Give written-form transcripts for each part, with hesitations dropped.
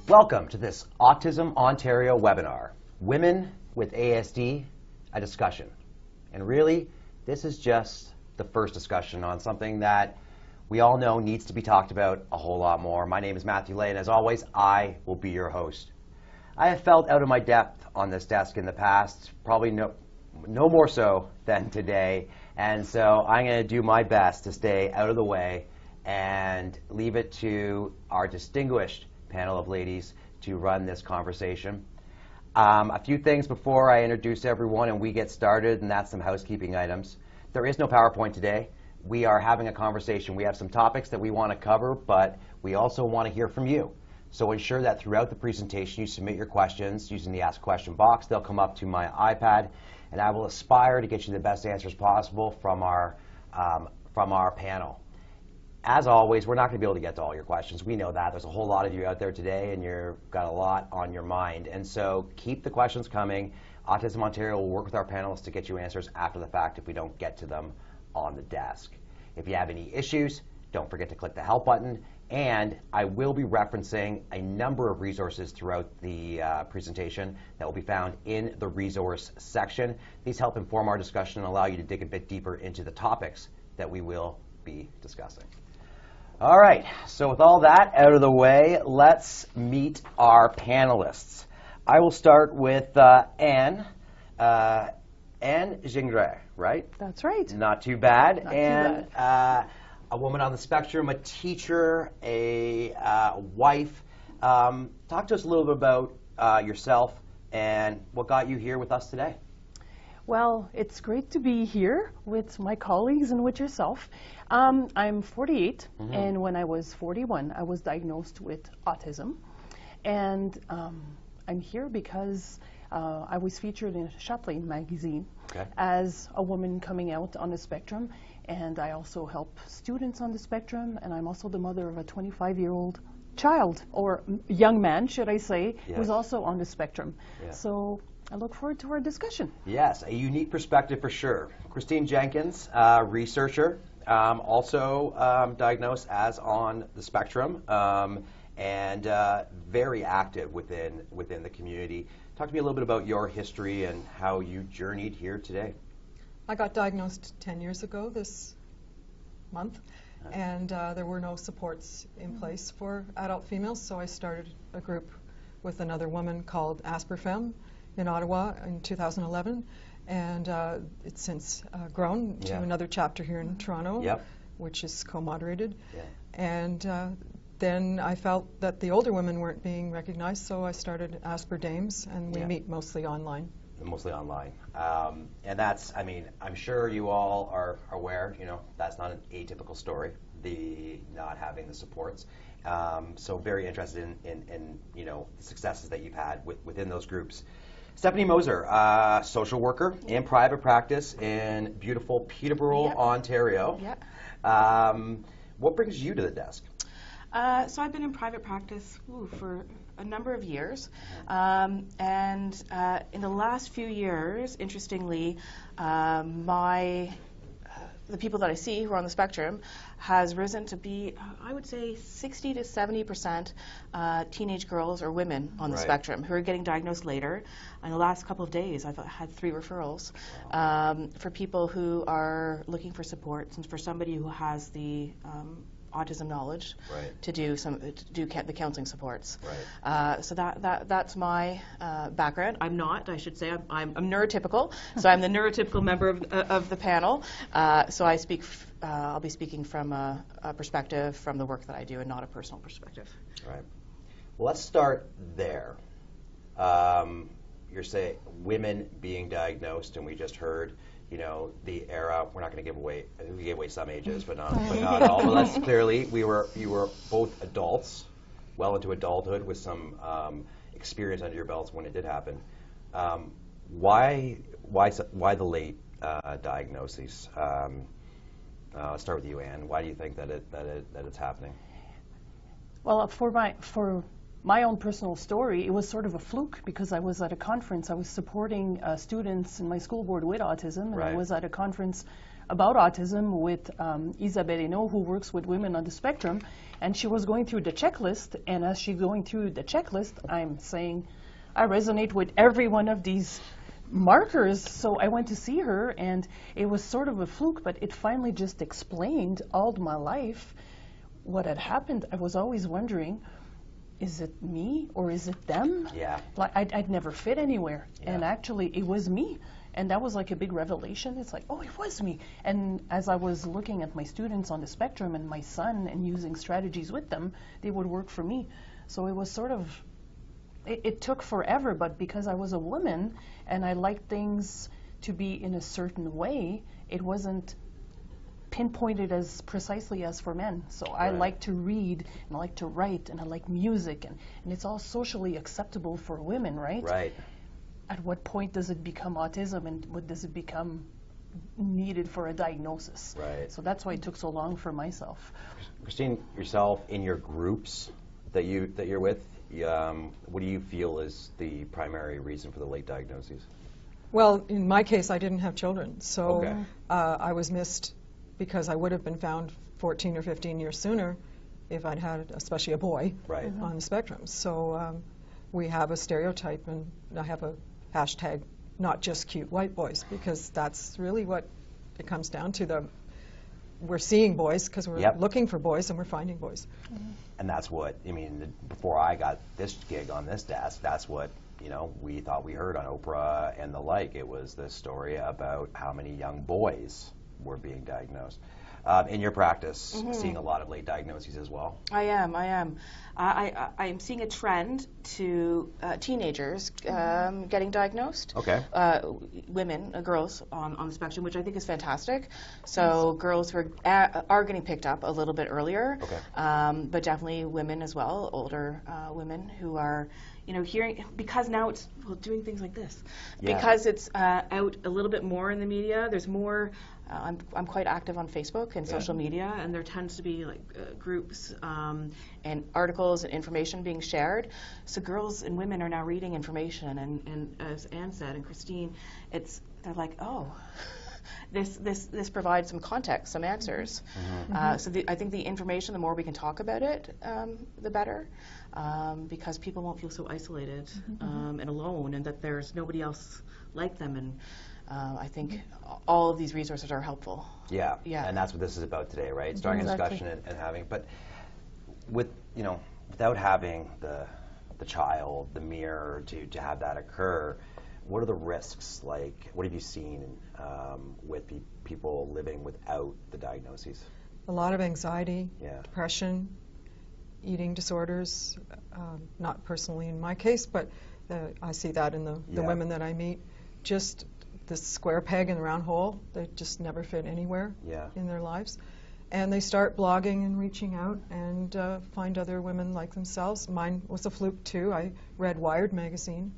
Welcome to this Autism Ontario webinar, Women with ASD, a discussion. And really, this is just the first discussion on something that we all know needs to be talked about a whole lot more. My name is Matthew Lay, and as always, I will be your host. I have felt out of my depth on this desk in the past, probably no more so than today, and so I'm going to do my best to stay out of the way and leave it to our distinguished panel of ladies to run this conversation. A few things before I introduce everyone and we get started, and that's some housekeeping items. There is no PowerPoint today. We are having a conversation. We have some topics that we want to cover, but we also want to hear from you. So ensure that throughout the presentation you submit your questions using the Ask Question box. They'll come up to my iPad, and I will aspire to get you the best answers possible from our panel. As always, we're not going to be able to get to all your questions. We know that. There's a whole lot of you out there today, and you've got a lot on your mind. And so keep the questions coming. Autism Ontario will work with our panelists to get you answers after the fact if we don't get to them on the desk. If you have any issues, don't forget to click the help button. And I will be referencing a number of resources throughout the presentation that will be found in the resource section. These help inform our discussion and allow you to dig a bit deeper into the topics that we will be discussing. All right, so with all that out of the way, let's meet our panelists. I will start with Anne Gingras, right? That's right. Not too bad. Not and too bad. A woman on the spectrum, a teacher, a wife. Talk to us a little bit about yourself and what got you here with us today. Well, it's great to be here with my colleagues and with yourself. I'm 48, and when I was 41, I was diagnosed with autism. And I'm here because I was featured in Chaplain magazine as a woman coming out on the spectrum. And I also help students on the spectrum, and I'm also the mother of a 25-year-old child, or young man, should I say, who's also on the spectrum. Yeah. So I look forward to our discussion. Yes, a unique perspective for sure. Christine Jenkins, researcher, also diagnosed as on the spectrum, and very active within the community. Talk to me a little bit about your history and how you journeyed here today. I got diagnosed 10 years ago this month, and there were no supports in place for adult females, so I started a group with another woman called Asperfem in Ottawa in 2011, and it's since grown to another chapter here in Toronto, which is co-moderated. And then I felt that the older women weren't being recognized, so I started Asper Dames, and we meet mostly online. Mostly online. And that's, I mean, I'm sure you all are aware, that's not an atypical story, the not having the supports. So very interested in the successes that you've had within those groups. Stephanie Moser, social worker in private practice in beautiful Peterborough, Ontario. What brings you to the desk? So I've been in private practice for a number of years, and in the last few years, interestingly, the people that I see who are on the spectrum has risen to be, I would say, 60 to 70% teenage girls or women on the spectrum who are getting diagnosed later. In the last couple of days, I've had 3 referrals for people who are looking for support, and for somebody who has the autism knowledge to do the counseling supports. So that's my background. I'm not, I should say, I'm neurotypical, so I'm the neurotypical member of the panel. So I'll be speaking from a perspective from the work that I do and not a personal perspective. Right. Well, let's start there. You're saying women being diagnosed, and we just heard the era. We're not going to give away. I think we gave away some ages, but not all. But that's clearly you were both adults, well into adulthood, with some experience under your belts when it did happen. Why the late diagnoses? Let's start with you, Anne. Why do you think that it's happening? Well, for my own personal story, it was sort of a fluke because I was at a conference. I was supporting students in my school board with autism, and I was at a conference about autism with Isabelle Hainaut, who works with women on the spectrum, and she was going through the checklist, and as she's going through the checklist, I'm saying, I resonate with every one of these markers, so I went to see her, and it was sort of a fluke, but it finally just explained all my life what had happened. I was always wondering, is it me or is it them? Yeah. Like I'd never fit anywhere, Yeah. and actually it was me, and that was like a big revelation. It's like, oh, it was me. And as I was looking at my students on the spectrum and my son and using strategies with them, they would work for me. So it was sort of, it took forever, but because I was a woman and I liked things to be in a certain way, it wasn't pinpointed as precisely as for men. So I Right. like to read and I like to write and I like music, and it's all socially acceptable for women, right? Right. At what point does it become autism, and what does it become needed for a diagnosis? Right. So that's why it took so long for myself. Christine, yourself in your groups that you're with, what do you feel is the primary reason for the late diagnoses? Well, in my case, I didn't have children, so Okay. I was missed because I would have been found 14 or 15 years sooner if I'd had, especially a boy, Right. on the spectrum. So we have a stereotype, and I have a hashtag, not just cute white boys, because that's really what it comes down to. We're seeing boys because we're Yep. looking for boys, and we're finding boys. And that's what, I mean, before I got this gig on this desk, that's what, we thought we heard on Oprah and the like. It was this story about how many young boys were being diagnosed. In your practice, seeing a lot of late diagnoses as well? I am. I'm seeing a trend to teenagers getting diagnosed. Okay. Women, girls on the spectrum, which I think is fantastic. So girls who are getting picked up a little bit earlier, Okay. but definitely women as well, older women who are, hearing, because now it's doing things like this. Yeah. Because it's out a little bit more in the media. There's more. I'm quite active on Facebook and social media, and there tends to be like groups and articles and information being shared. So girls and women are now reading information, and as Anne said, and Christine, they're like, oh, this provides some context, some answers. So I think the information, the more we can talk about it, the better, because people won't feel so isolated and alone, and that there's nobody else like them. And I think all of these resources are helpful. Yeah. Yeah. And that's what this is about today, right? Starting a Exactly. discussion and having, but without having the child, the mirror to have that occur, what are the risks? Like, what have you seen with people living without the diagnoses? A lot of anxiety, Yeah. depression, eating disorders, not personally in my case, but I see that in the Yeah. women that I meet. Just this square peg in the round hole, they just never fit anywhere Yeah. in their lives. And they start blogging and reaching out and find other women like themselves. Mine was a fluke too. I read Wired magazine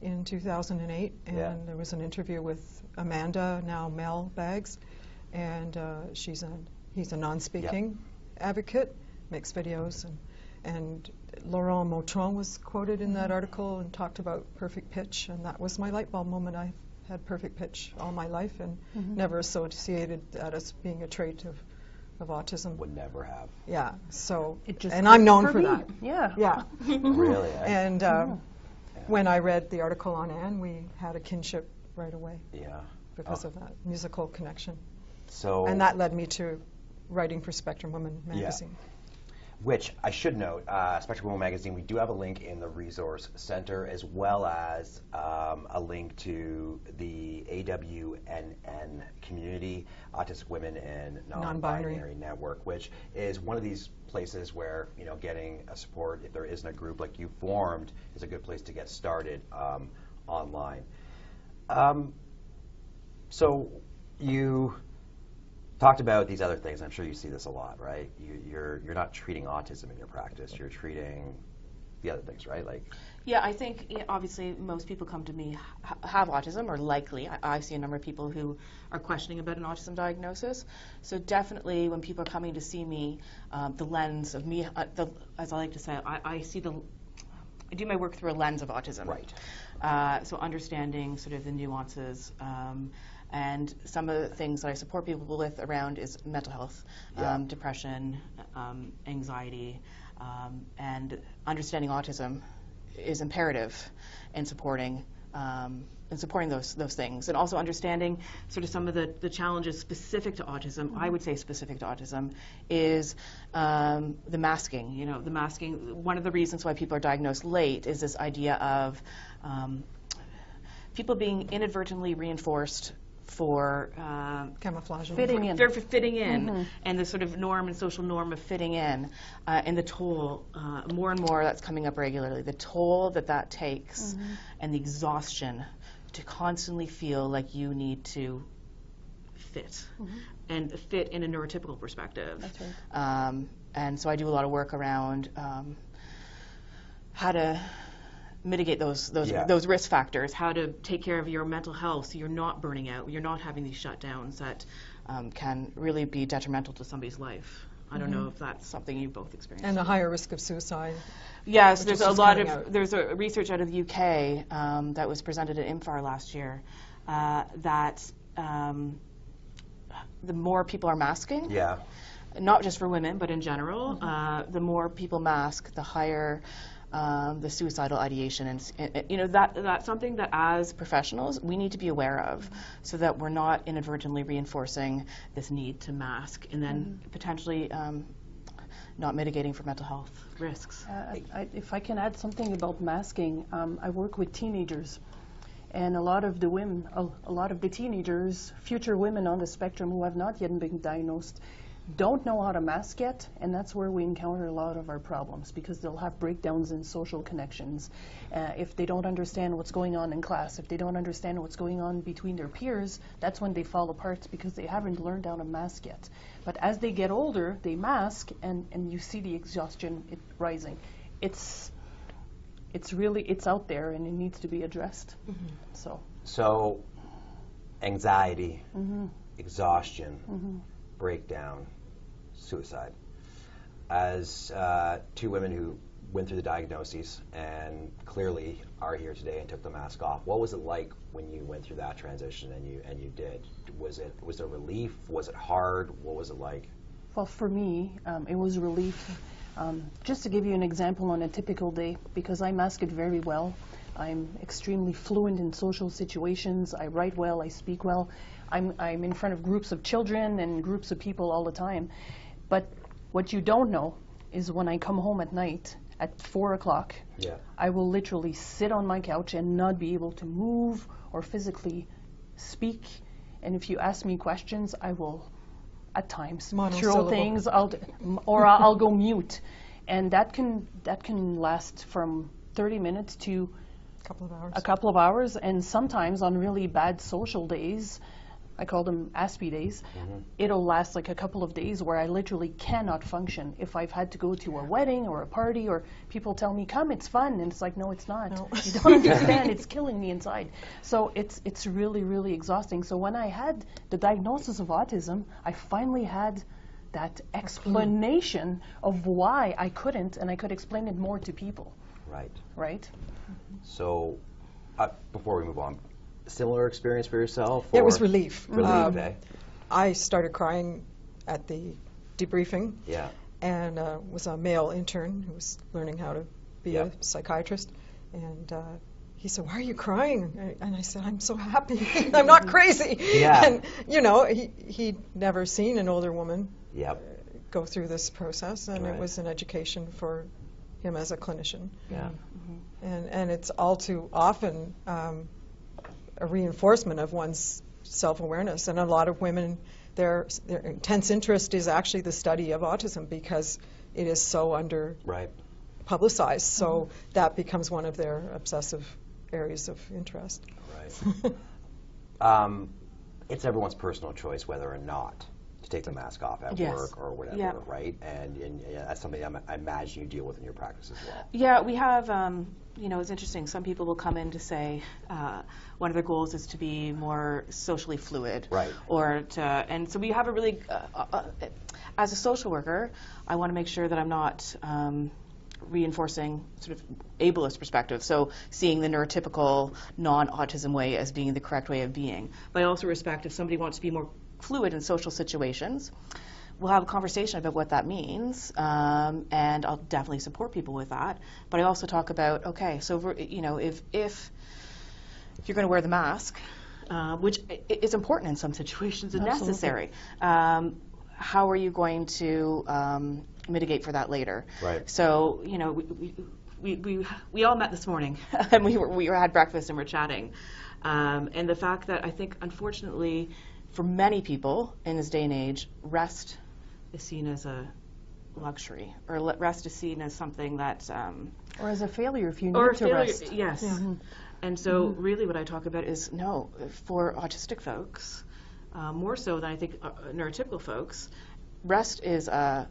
in 2008, and Yeah. there was an interview with Amanda, now Mel Baggs, and he's a non-speaking advocate, makes videos, and Laurent Motron was quoted in that article and talked about perfect pitch, and that was my light bulb moment. I had perfect pitch all my life and never associated that as being a trait of autism. Would never have. Yeah, so, It just and I'm clicked known for for me. that. Yeah. Yeah. Really? eh? And when I read the article on Anne, we had a kinship right away Yeah. because of that musical connection. So. And that led me to writing for Spectrum Women magazine. Which I should note, Spectrum Women Magazine, we do have a link in the resource center, as well as a link to the AWNN community, Autistic Women and Non-Binary Network, which is one of these places where getting a support, if there isn't a group like you formed, is a good place to get started online. So you talked about these other things. I'm sure you see this a lot, right? You're not treating autism in your practice. You're treating the other things, right? Like. Yeah, I think obviously most people come to me have autism, or likely. I see a number of people who are questioning about an autism diagnosis. So definitely, when people are coming to see me, the lens of me, as I like to say, I do my work through a lens of autism. Right. So understanding sort of the nuances. And some of the things that I support people with around is mental health, depression, anxiety, and understanding autism is imperative in supporting those things, and also understanding sort of some of the challenges specific to autism. I would say specific to autism is the masking. You know, the masking. One of the reasons why people are diagnosed late is this idea of people being inadvertently reinforced for Camouflaging. Fitting in. for fitting in, and the sort of norm and social norm of fitting in, and the toll, more and more that's coming up regularly, the toll that takes, and the exhaustion to constantly feel like you need to fit, and fit in a neurotypical perspective. That's right. And so I do a lot of work around how to mitigate those risk factors, how to take care of your mental health so you're not burning out, you're not having these shutdowns that can really be detrimental to somebody's life. I don't know if that's something you both experienced. And a higher risk of suicide. Yes, which there's is a just lot coming of out. there's a research out of the UK that was presented at IMFAR last year that the more people are masking, not just for women but in general, the more people mask, the higher the suicidal ideation, and you know that's something that as professionals we need to be aware of, so that we're not inadvertently reinforcing this need to mask, and then potentially not mitigating for mental health risks. If I can add something about masking, I work with teenagers, and a lot of the women, a lot of the teenagers, future women on the spectrum who have not yet been diagnosed, don't know how to mask yet, and that's where we encounter a lot of our problems, because they'll have breakdowns in social connections. If they don't understand what's going on in class, if they don't understand what's going on between their peers, that's when they fall apart, because they haven't learned how to mask yet. But as they get older, they mask, and you see the exhaustion rising. It's out there, and it needs to be addressed. So anxiety, exhaustion, breakdown, suicide. As two women who went through the diagnoses and clearly are here today and took the mask off, what was it like when you went through that transition and you did? Was there relief? Was it hard? What was it like? Well, for me, it was relief. Just to give you an example on a typical day, because I mask it very well, I'm extremely fluent in social situations, I write well, I speak well, I'm in front of groups of children and groups of people all the time. But what you don't know is when I come home at night at 4 o'clock, I will literally sit on my couch and not be able to move or physically speak. And if you ask me questions, I will at times throw things, I'll go mute. And that can last from 30 minutes to a couple of hours, and sometimes on really bad social days, I call them ASPE days, it'll last like a couple of days where I literally cannot function. If I've had to go to a wedding or a party, or people tell me, come, it's fun, and it's like, no, it's not. No. You don't understand, it's killing me inside. So it's really, really exhausting. So when I had the diagnosis of autism, I finally had that explanation of why I couldn't, and I could explain it more to people. Right? So, before we move on, similar experience for yourself? It was relief. Okay. I started crying at the debriefing. And was a male intern who was learning how to be a psychiatrist. And he said, "Why are you crying?" And I said, "I'm so happy. I'm not crazy." And, you know, he'd never seen an older woman go through this process, and it was an education for him as a clinician. And it's all too often a reinforcement of one's self-awareness. And a lot of women, their intense interest is actually the study of autism, because it is so under publicized. So that becomes one of their obsessive areas of interest. It's everyone's personal choice whether or not to take the mask off at work or whatever, right? And that's something I imagine you deal with in your practice as well. Yeah, we have, you know, it's interesting. Some people will come in to say one of their goals is to be more socially fluid. And so we have a really, as a social worker, I want to make sure that I'm not reinforcing sort of ableist perspective, so seeing the neurotypical non-autism way as being the correct way of being. But I also respect if somebody wants to be more fluid in social situations, we'll have a conversation about what that means, and I'll definitely support people with that. But I also talk about, okay, so if you're going to wear the mask, which is important in some situations and Absolutely. necessary, how are you going to mitigate for that later? Right. So, we all met this morning, and we had breakfast and we're chatting. And the fact that I think, unfortunately, for many people in this day and age, rest is seen as a luxury, or rest is seen as something that... Or as a failure if you or need to failure, rest. yes. Mm-hmm. And so really what I talk about is, no, for autistic folks, more so than I think neurotypical folks, rest is a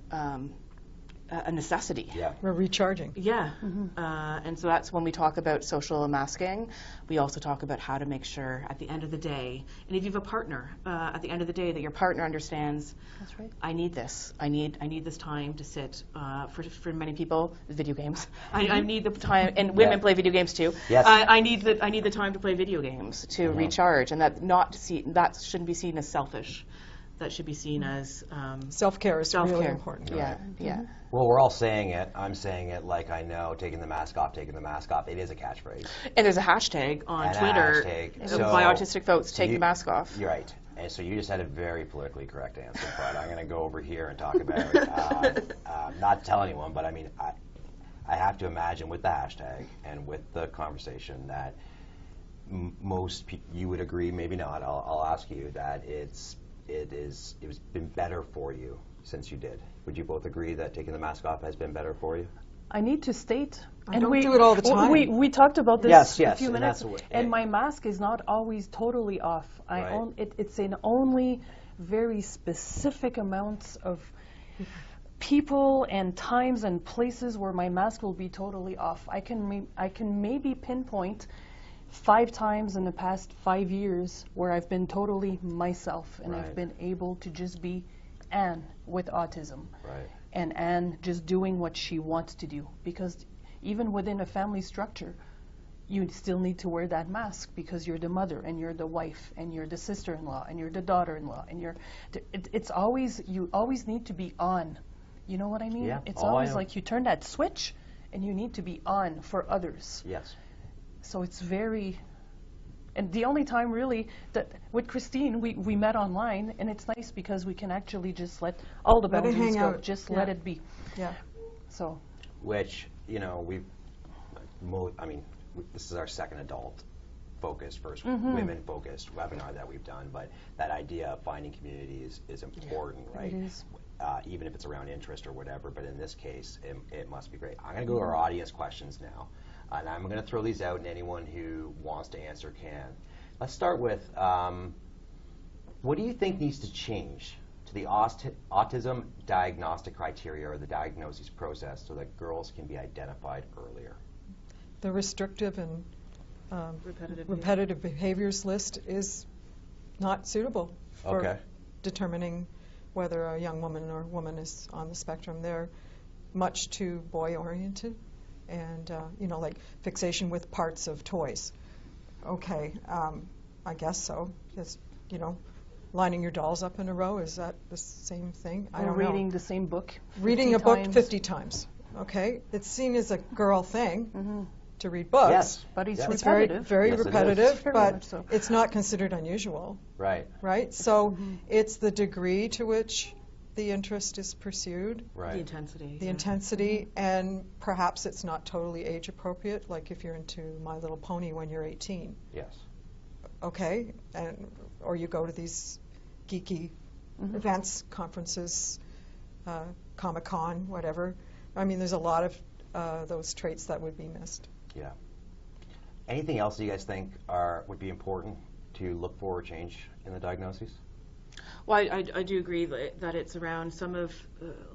necessity. Yeah. We're recharging. Yeah. And so that's when we talk about social masking. We also talk about how to make sure at the end of the day, and if you have a partner, at the end of the day, that your partner understands, That's right. I need this. I need this time to sit. For many people, video games. I need the time, and women play video games too. Yes. I need the time to play video games to recharge, and that shouldn't be seen as selfish. That should be seen as Self-care is really self-care. important. Yeah, yeah. Well, we're all saying it. I'm saying it like I know, taking the mask off, taking the mask off. It is a catchphrase. And there's a hashtag on And a Twitter hashtag. by So- autistic folks, take the mask off. You're right. And so you just had a very politically correct answer, but I'm going to go over here and talk about, not tell anyone, but I mean, I have to imagine with the hashtag and with the conversation that most people, you would agree, maybe not, I'll ask you, that it's been better for you since you did. Would you both agree that taking the mask off has been better for you? I need to state, I don't do it all the time. We talked about this Yes, a few and minutes, that's what- and my mask is not always totally off. Right. It's in only very specific amounts of people and times and places where my mask will be totally off. I can maybe pinpoint 5 times in the past 5 years where I've been totally myself, and Right. I've been able to just be Anne with autism. Right. And Anne just doing what she wants to do. Because even within a family structure, you still need to wear that mask because you're the mother and you're the wife and you're the sister-in-law and you're the daughter-in-law and it's always, you always need to be on. You know what I mean? Yeah. It's Oh, I always know. like you turn that switch and you need to be on for others. Yes. So it's very, and the only time really that with Christine we met online, and it's nice because we can actually just let all the Let it boundaries hang go, out. just Yeah. let it be. Yeah. So Which, this is our second adult focused, first women focused webinar that we've done, but that idea of finding community is important, right? It is. Even if it's around interest or whatever, but in this case, it must be great. I'm going to go to our audience questions now, and I'm going to throw these out, and anyone who wants to answer can. Let's start with, what do you think needs to change to the autism diagnostic criteria or the diagnosis process so that girls can be identified earlier? The restrictive and Repetitive repetitive behaviors list is not suitable for Okay. determining whether a young woman or woman is on the spectrum. They're much too boy-oriented, and like fixation with parts of toys. Okay, I guess so. Just lining your dolls up in a row, is that the same thing? I or don't reading know. the same book. Reading 50 a book times. 50 times. Okay, it's seen as a girl thing to read books. Yes. But it's Yes. It's very, repetitive. very Yes, it is. repetitive, Very but much so. it's not considered unusual, Right. right? So it's the degree to which the interest is pursued, The Right. intensity. the intensity, and perhaps it's not totally age appropriate, like if you're into My Little Pony when you're 18, Yes. okay? Or you go to these geeky events, conferences, Comic-Con, whatever. I mean, there's a lot of those traits that would be missed. Yeah. Anything else you guys think would be important to look for or change in the diagnosis? Well, I do agree that it's around a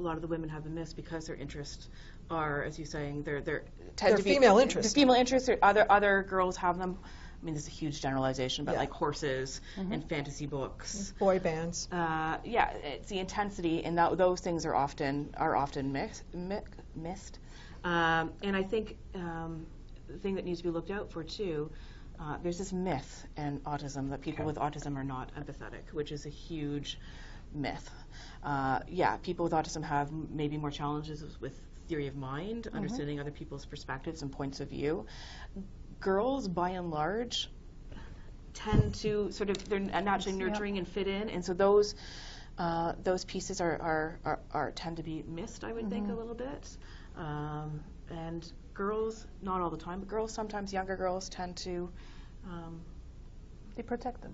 lot of the women have been missed because their interests are, as you're saying, they're They're female interests. Female interests. Other girls have them I mean, this is a huge generalization, but Yeah. like horses and fantasy books. Boy bands. Yeah, it's the intensity, and those things are often missed. And I think the thing that needs to be looked out for too, there's this myth in autism that people with autism are not empathetic, which is a huge myth. Yeah, people with autism have maybe more challenges with theory of mind, understanding other people's perspectives and points of view. Girls, by and large, tend to sort of, they're naturally nurturing and fit in, and so those pieces are tend to be missed, I would think, a little bit. And girls, not all the time, but girls, sometimes younger girls tend to They protect them.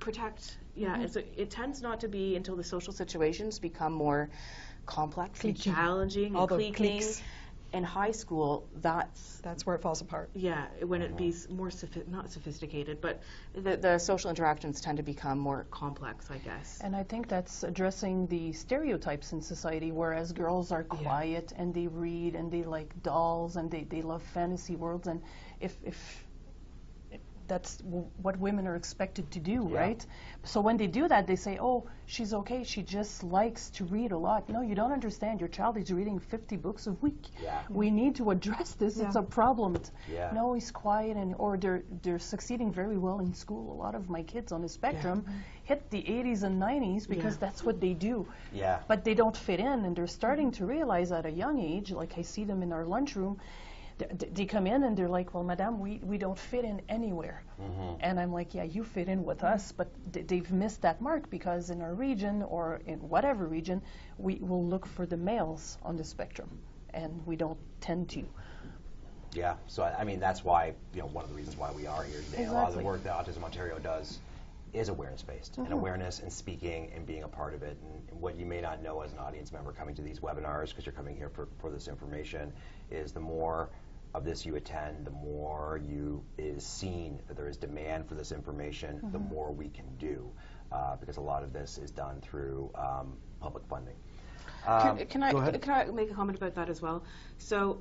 And so it tends not to be until the social situations become more complex and challenging All and the cliquing. cliques. In high school, that's where it falls apart. Yeah, when it be more not sophisticated, but the social interactions tend to become more complex, I guess. And I think that's addressing the stereotypes in society, whereas girls are quiet and they read and they like dolls and they love fantasy worlds. And if that's what women are expected to do, right? So when they do that, they say, oh, she's okay, she just likes to read a lot. No, you don't understand. Your child is reading 50 books a week. Yeah. We need to address this. It's a problem. Yeah. No, he's quiet, or they're succeeding very well in school. A lot of my kids on the spectrum hit the 80s and 90s because that's what they do. Yeah. But they don't fit in, and they're starting to realize at a young age, like I see them in our lunchroom, they come in and they're like, well, madame, we don't fit in anywhere. And I'm like, yeah, you fit in with us, but they've missed that mark because in our region or in whatever region, we will look for the males on the spectrum, and we don't tend to. Yeah, so I mean, that's why, one of the reasons why we are here today. A lot of the work that Autism Ontario does is awareness-based, and awareness and speaking and being a part of it. And what you may not know as an audience member coming to these webinars, because you're coming here for this information, is the more of this you attend, the more is seen that there is demand for this information, the more we can do, because a lot of this is done through public funding. Can I make a comment about that as well? So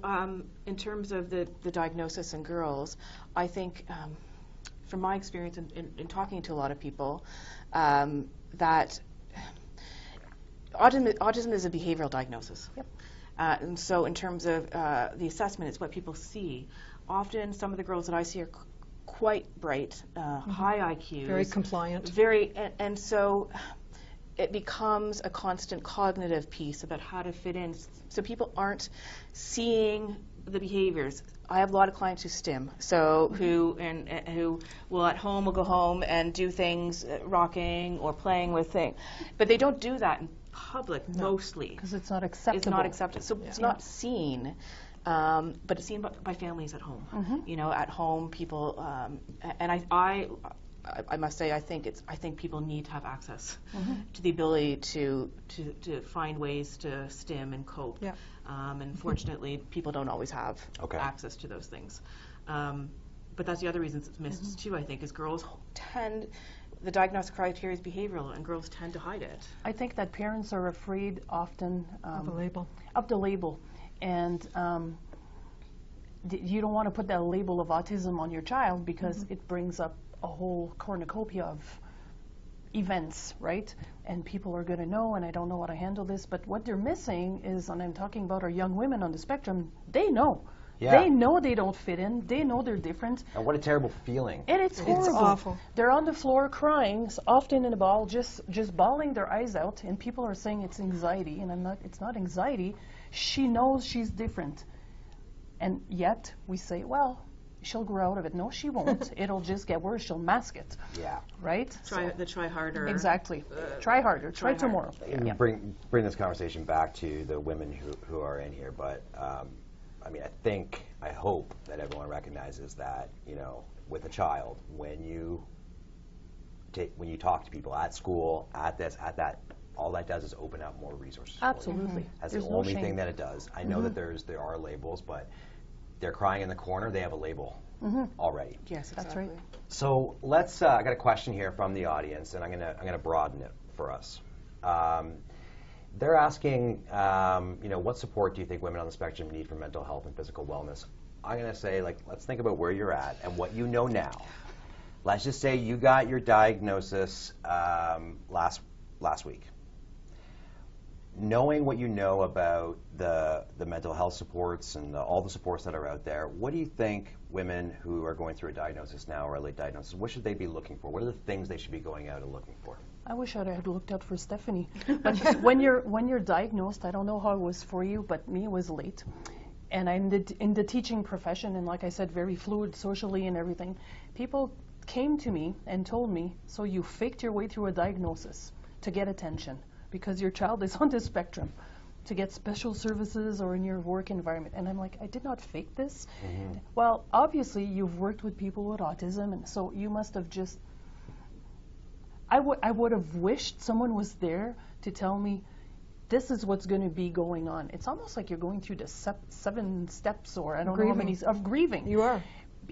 in terms of the diagnosis in girls, I think from my experience in talking to a lot of people, that autism is a behavioral diagnosis. Yep. And so in terms of the assessment, it's what people see. Often some of the girls that I see are quite bright, high IQs. Very compliant. And so it becomes a constant cognitive piece about how to fit in. So people aren't seeing the behaviors. I have a lot of clients who stim, so who will at home will go home and do things, rocking or playing with things, but they don't do that in public mostly Because it's not acceptable. It's not accepted, so it's not seen, but it's seen by families at home. At home, people, and I must say, I think people need to have access to the ability to find ways to stim and cope. Yeah. And fortunately, people don't always have access to those things. But that's the other reason it's missed too, I think, is girls the diagnostic criteria is behavioral, and girls tend to hide it. I think that parents are afraid often Of a label. Of the label, and you don't want to put that label of autism on your child because it brings up a whole cornucopia of events, right? And people are going to know, and I don't know how to handle this, but what they're missing is, and I'm talking about our young women on the spectrum, they know. Yeah. They know they don't fit in. They know they're different. And what a terrible feeling. And it's horrible. It's awful. They're on the floor crying, often in a ball, just bawling their eyes out, and people are saying it's anxiety, and it's not anxiety. She knows she's different. And yet we say, well, she'll grow out of it. No, she won't. It'll just get worse. She'll mask it. Yeah. Right? Try harder. Exactly. Try harder. Try tomorrow. And bring this conversation back to the women who are in here, but I hope that everyone recognizes that, with a child, when you talk to people at school, at this, at that, all that does is open up more resources. Absolutely. That's There's the no only shame. thing that it does. I know that there are labels, but they're crying in the corner, they have a label already. Yes, exactly. That's right. So let's. I got a question here from the audience, and I'm gonna broaden it for us. They're asking, what support do you think women on the spectrum need for mental health and physical wellness? I'm gonna say, let's think about where you're at and what you know now. let's just say you got your diagnosis last week. Knowing what you know about the mental health supports and all the supports that are out there, what do you think women who are going through a diagnosis now or a late diagnosis, what should they be looking for? What are the things they should be going out and looking for? I wish I had looked out for Stephanie. But when you're diagnosed, I don't know how it was for you, but me, it was late. And I'm in the teaching profession, and like I said, very fluid socially and everything. People came to me and told me, so you faked your way through a diagnosis to get attention because your child is on the spectrum, to get special services or in your work environment. And I'm like, I did not fake this. Mm-hmm. Well, obviously you've worked with people with autism, and so you must have just, I would have wished someone was there to tell me, this is what's going to be going on. It's almost like you're going through the 7 steps, or I don't know how many, of grieving. You are.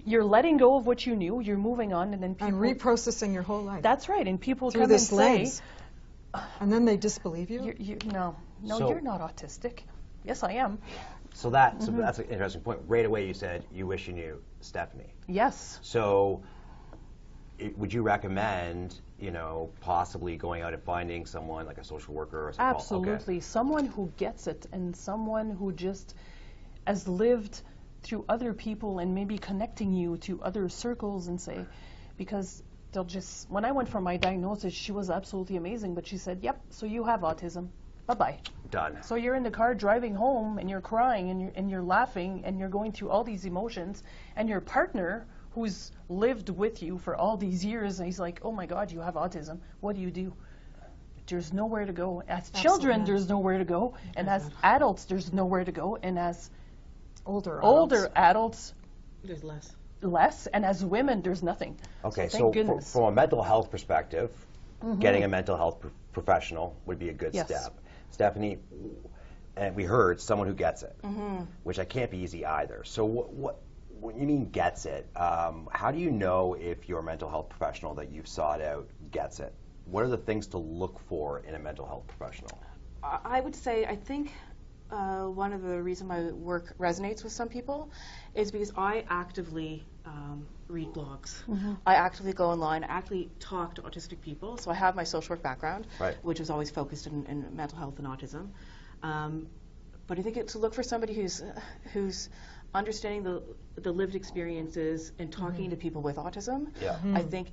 You're letting go of what you knew, you're moving on, and then people... And reprocessing your whole life. That's right, and people through come this and lens. say... And then they disbelieve you? No, so, you're not autistic. Yes, I am. So that's an interesting point. Right away you said you wish you knew Stephanie. Yes. So would you recommend, possibly going out and finding someone like a social worker or something? Absolutely. Okay. Someone who gets it, and someone who just has lived through other people and maybe connecting you to other circles and say, because they'll just, when I went for my diagnosis, she was absolutely amazing, but she said, yep, so you have autism. Bye-bye. Done. So you're in the car driving home and you're crying and you're laughing and you're going through all these emotions, and your partner who's lived with you for all these years, and he's like, oh my God, you have autism. What do? There's nowhere to go. As children, there's nowhere to go. And as adults, there's nowhere to go. And as older adults, there's less. And as women, there's nothing. Okay, so from a mental health perspective, getting a mental health professional would be a good step. Stephanie, and we heard someone who gets it, which can't be easy either. So what you mean gets it? How do you know if your mental health professional that you've sought out gets it? What are the things to look for in a mental health professional? I would say, I think one of the reasons my work resonates with some people is because I actively read blogs. I actively go online, I actually talk to autistic people. So I have my social work background, which was always focused in mental health and autism. But I think to look for somebody who's understanding the lived experiences and talking to people with autism, I think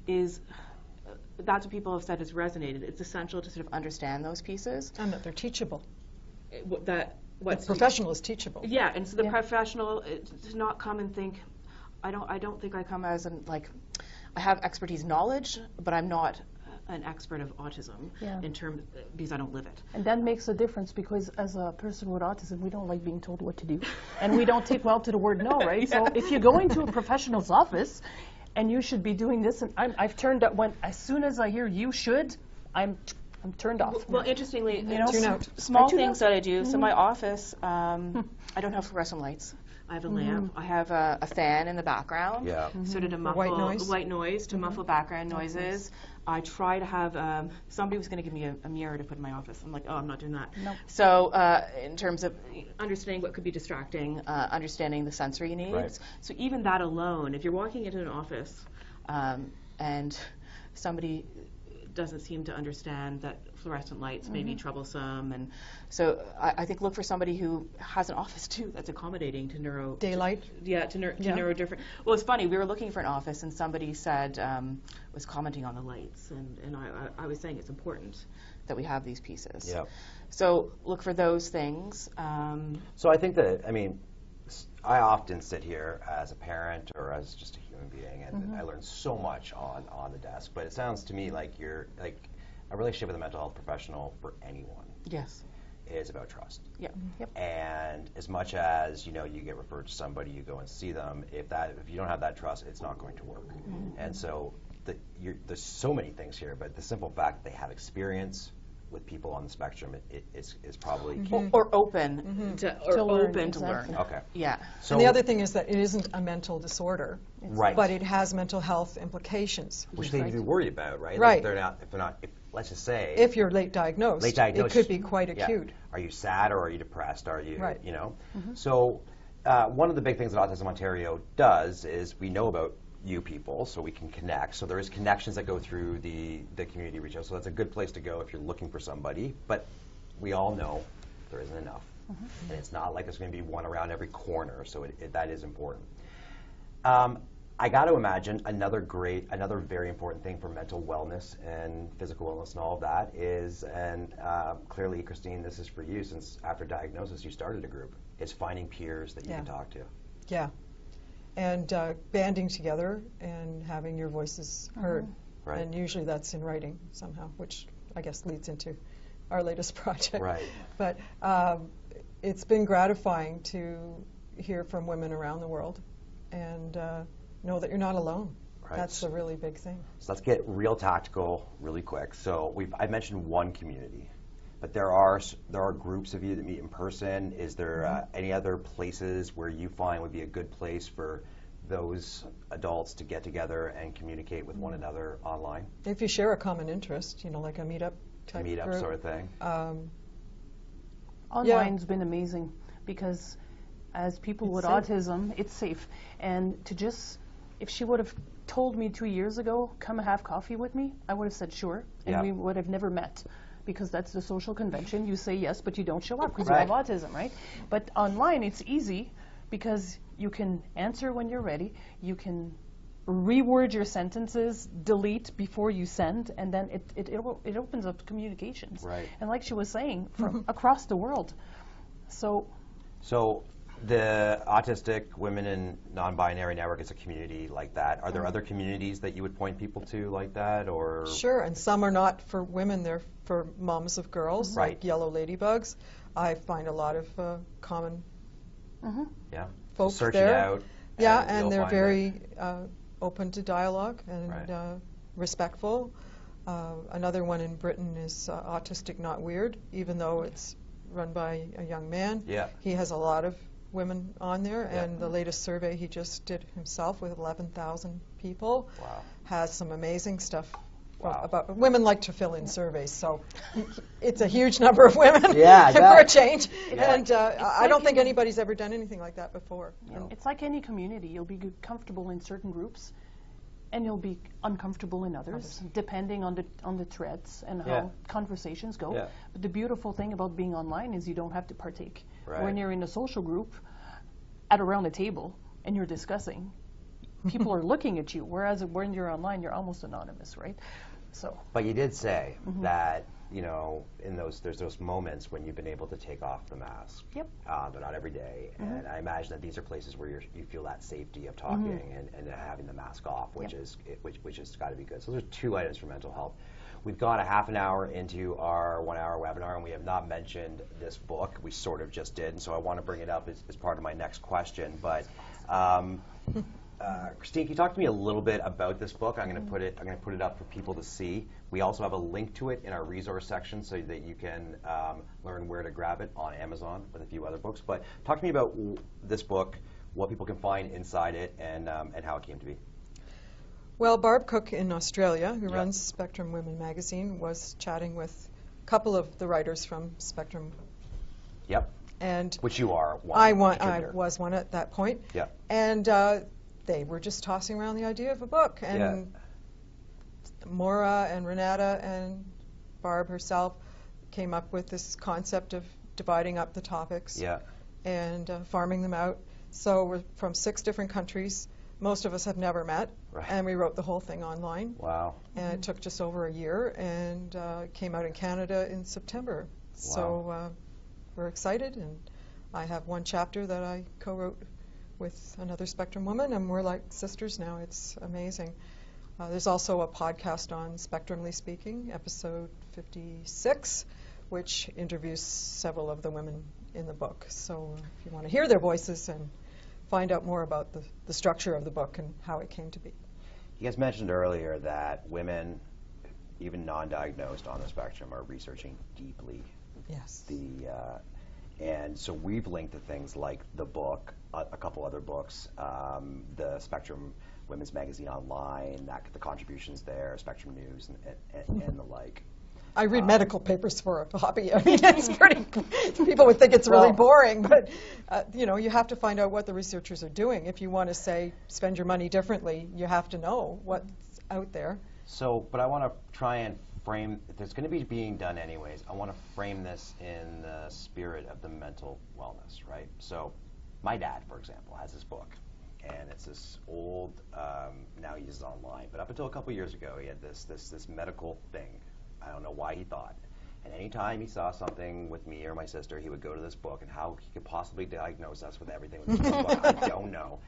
that's what people have said has resonated. It's essential to sort of understand those pieces. And that they're teachable. The professional is teachable. Yeah, and so the professional to not come and think, I don't think I come as I have expertise knowledge, but I'm not an expert of autism because I don't live it. And that makes a difference, because as a person with autism, we don't like being told what to do. And we don't take well to the word no, right? So if you go into a professional's office and you should be doing this, and I've turned up as soon as I hear you should, I'm turned off. Well, interestingly, tune out. Small things that I do. So my office, I don't have fluorescent lights. I have a lamp. I have a fan in the background, sort of to muffle white noise to muffle background noises. I try to have somebody was going to give me a mirror to put in my office. I'm like, oh, I'm not doing that. Nope. So in terms of understanding what could be distracting, understanding the sensory needs. So even that alone, if you're walking into an office and somebody doesn't seem to understand that fluorescent lights may be troublesome, and so I think look for somebody who has an office too that's accommodating to neuro daylight. To neuro different. Well, it's funny. We were looking for an office, and somebody said was commenting on the lights, and I was saying it's important that we have these pieces. Yeah. So look for those things. So I think that I often sit here as a parent or as just a human being, and I learn so much on the desk. But it sounds to me like a relationship with a mental health professional for anyone. Yes. Is about trust. Yeah. Yep. And as much as you get referred to somebody, you go and see them. If you don't have that trust, it's not going to work. And so there's so many things here, but the simple fact that they have experience with people on the spectrum is probably key. Or open to learn. Okay. Yeah. So, and the other thing is that it isn't a mental disorder, but it has mental health implications. Which they need to be worried about, right? Right. If let's just say, if you're late diagnosed, it could be quite acute. Are you sad or are you depressed? Are you, Right. So one of the big things that Autism Ontario does is we know about you people so we can connect. So there is connections that go through the community reach out. So that's a good place to go if you're looking for somebody. But we all know there isn't enough. And it's not like there's going to be one around every corner. So that is important. I got to imagine another very important thing for mental wellness and physical wellness and all of that is, and clearly, Christine, this is for you since after diagnosis you started a group, is finding peers that you can talk to. Yeah. And banding together and having your voices heard. Right. And usually that's in writing somehow, which I guess leads into our latest project. Right. But it's been gratifying to hear from women around the world and know that you're not alone. Right. That's a really big thing. So let's get real tactical really quick. So I mentioned one community, but there are groups of you that meet in person. Is there any other places where you find would be a good place for those adults to get together and communicate with one another online? If you share a common interest, like a meetup type group. Sort of thing. Online's been amazing because as people with autism, it's safe. And if she would have told me 2 years ago, come have coffee with me, I would have said sure, and we would have never met. Because that's the social convention. You say yes, but you don't show up because you have autism, right? But online, it's easy because you can answer when you're ready. You can reword your sentences, delete before you send, and then it opens up communications. Right. And like she was saying, from across the world. So the Autistic Women and Non-Binary Network is a community like that. Are there other communities that you would point people to like that, or? Sure, and some are not for women, they're for moms of girls, Right. like Yellow Ladybugs. I find a lot of common Yeah. folks Search there. it out. Yeah, you'll and they're find very open to dialogue and Right. Respectful. Another one in Britain is Autistic Not Weird, even though it's run by a young man. Yeah. He has a lot of women on there, Yeah. and the latest survey he just did himself with 11,000 people has some amazing stuff. Wow. About women like to fill in surveys, so it's a huge number of women Yeah, for a change. Yeah. And I don't think anybody's ever done anything like that before. No. it's like any community. You'll be comfortable in certain groups, and you'll be uncomfortable in others, depending on the threads and how conversations go. Yeah. But the beautiful thing about being online is you don't have to partake. Right. When you're in a social group, at around a table, and you're discussing, people are looking at you. Whereas when you're online, you're almost anonymous, right? So. But you did say that there's those moments when you've been able to take off the mask. Yep. But not every day. And I imagine that these are places where you feel that safety of talking and having the mask off, which is got to be good. So there's 2 items for mental health. We've gone a half an hour into our 1-hour webinar, and we have not mentioned this book. We sort of just did, and so I want to bring it up as part of my next question. But Christine, can you talk to me a little bit about this book? I'm going to put it up for people to see. We also have a link to it in our resource section so that you can learn where to grab it on Amazon with a few other books. But talk to me about this book, what people can find inside it, and how it came to be. Well, Barb Cook in Australia, who runs Spectrum Women magazine, was chatting with a couple of the writers from Spectrum. Yep. And which you are one. I contributor. was one at that point. Yep. And they were just tossing around the idea of a book. And Maura and Renata and Barb herself came up with this concept of dividing up the topics and farming them out. So we're from 6 different countries. Most of us have never met, and we wrote the whole thing online. Wow. And it took just over a year, and came out in Canada in September. Wow. So we're excited, and I have one chapter that I co-wrote with another Spectrum woman, and we're like sisters now. It's amazing. There's also a podcast on Spectrumly Speaking, episode 56, which interviews several of the women in the book. So if you want to hear their voices and find out more about the structure of the book and how it came to be. You guys mentioned earlier that women, even non-diagnosed on the spectrum, are researching deeply. Yes. And so we've linked to things like the book, a couple other books, the Spectrum Women's Magazine Online, the contributions there, Spectrum News, and the like. I read medical papers for a hobby. I mean, it's pretty, people would think it's really boring, but you know, you have to find out what the researchers are doing. If you want to say, spend your money differently, you have to know what's out there. So, but I want to try and frame, if it's going to be being done anyways, I want to frame this in the spirit of the mental wellness, right? So, my dad, for example, has this book, and it's this old, now he uses it online, but up until a couple years ago, he had this medical thing. I don't know why he thought. And anytime he saw something with me or my sister, he would go to this book, and how he could possibly diagnose us with everything with this book, I don't know.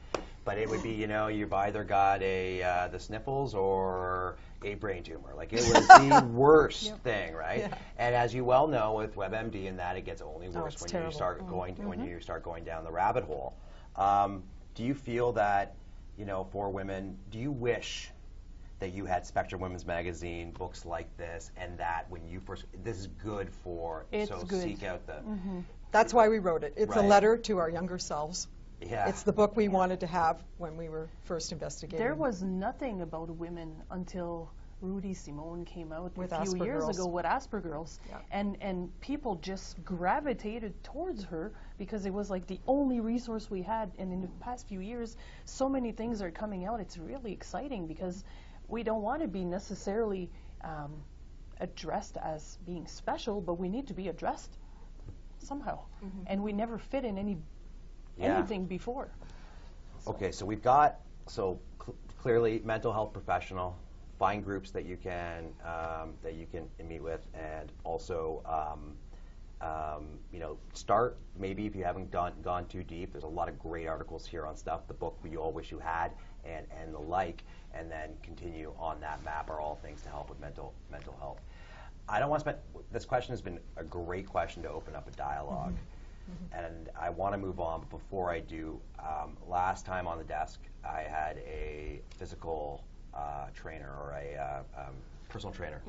But it would be, you know, you've either got the sniffles or a brain tumor. Like, it was the worst thing, right? Yeah. And as you well know, with WebMD and that, it gets only worse when you start going when you start going down the rabbit hole. Do you feel that, you know, for women, do you wish that you had Spectrum Women's Magazine, books like this, and that when you first, this is good for, seek out the... That's why we wrote it. It's a letter to our younger selves. Yeah. It's the book we wanted to have when we were first investigating. There was nothing about women until Rudy Simone came out with a few years Girls. ago with Asperger's, and people just gravitated towards her because it was like the only resource we had. And in the past few years, so many things are coming out. It's really exciting because we don't want to be necessarily addressed as being special, but we need to be addressed somehow. And we never fit in anything before. So. Okay, so we've got, clearly mental health professional, find groups that you can meet with, and also you know, start maybe if you haven't gone too deep. There's a lot of great articles here on stuff. The book We All Wish You Had and the like, and then continue on that map are all things to help with mental health. I don't want to spend, this question has been a great question to open up a dialogue. And I want to move on, but before I do, last time on the desk, I had a physical trainer or a personal trainer.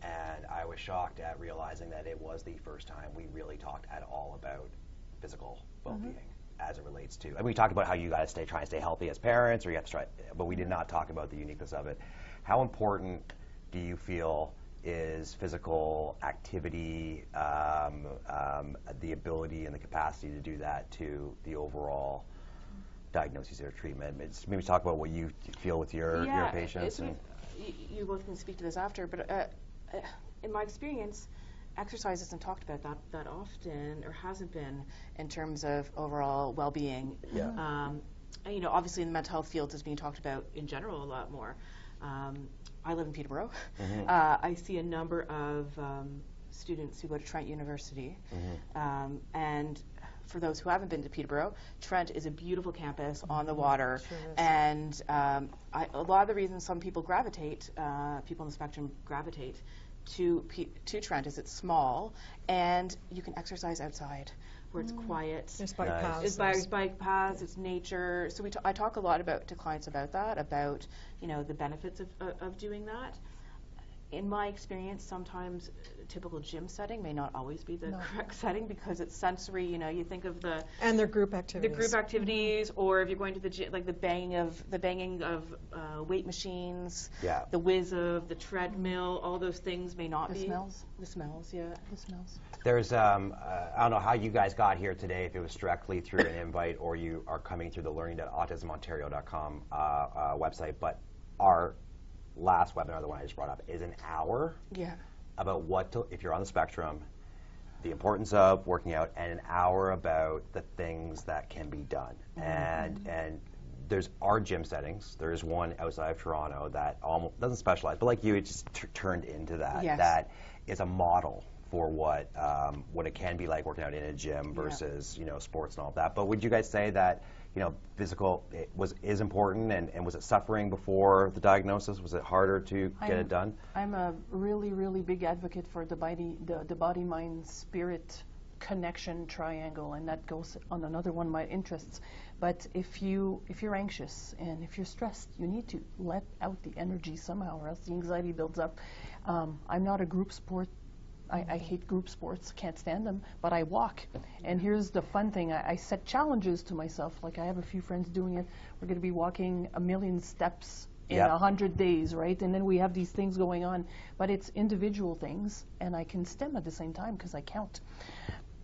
And I was shocked at realizing that it was the first time we really talked at all about physical well-being as it relates to, and we talked about how you guys try and stay healthy as parents, or you have to try, but we did not talk about the uniqueness of it. How important do you feel is physical activity, the ability and the capacity to do that to the overall diagnosis or treatment? Maybe talk about what you feel with your patients. And you both can speak to this after, but in my experience, exercise isn't talked about that often, or hasn't been, in terms of overall well-being. And, you know, obviously in the mental health field it's being talked about in general a lot more. I live in Peterborough. I see a number of students who go to Trent University, and for those who haven't been to Peterborough, Trent is a beautiful campus on the water, and a lot of the reasons some people gravitate, people on the spectrum gravitate to Trent is it's small, and you can exercise outside where it's quiet. There's bike paths. It's bike paths, it's nature. So I talk a lot to clients about that, about, you know, the benefits of doing that. In my experience, sometimes a typical gym setting may not always be the correct setting because it's sensory. You know, you think of and their group activities. Or if you're going to the gym, like the banging of weight machines, the whiz of the treadmill, all those things may not be. The smells, yeah. The smells. There's, I don't know how you guys got here today, if it was directly through an invite or you are coming through the learning.autismontario.com website, but our last webinar, the one I just brought up, is an hour about what to, if you're on the spectrum, the importance of working out, and an hour about the things that can be done. And there's our gym settings. There's one outside of Toronto that almost doesn't specialize, but like you, it just turned into that. That is a model for what it can be like working out in a gym versus you know, sports and all of that. But would you guys say that, you know, physical is important, and was it suffering before the diagnosis? Was it harder to get it done? I'm a really, really big advocate for the body, mind, spirit connection triangle, and that goes on another one of my interests. But if you're anxious and if you're stressed, you need to let out the energy somehow, or else the anxiety builds up. I'm not a group sport. I hate group sports, can't stand them, but I walk. And here's the fun thing, I set challenges to myself, like I have a few friends doing it. We're going to be walking 1 million steps in 100 days, right? And then we have these things going on, but it's individual things, and I can stim at the same time because I count.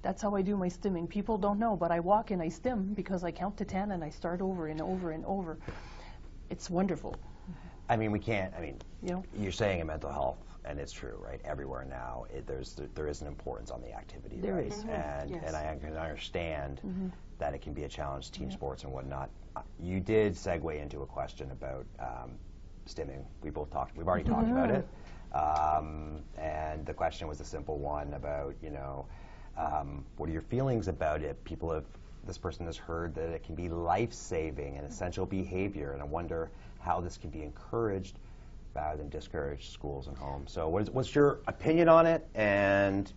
That's how I do my stimming. People don't know, but I walk and I stim because I count to 10 and I start over and over and over. It's wonderful. I mean, you're saying in mental health, and it's true, right? Everywhere now, there is an importance on the activity, there right? is. And I can understand that it can be a challenge, team sports and whatnot. You did segue into a question about stimming. We've already talked about it. And the question was a simple one about, what are your feelings about it? This person has heard that it can be life-saving and essential behavior, and I wonder how this can be encouraged rather than discouraged schools and homes. So what's your opinion on it, and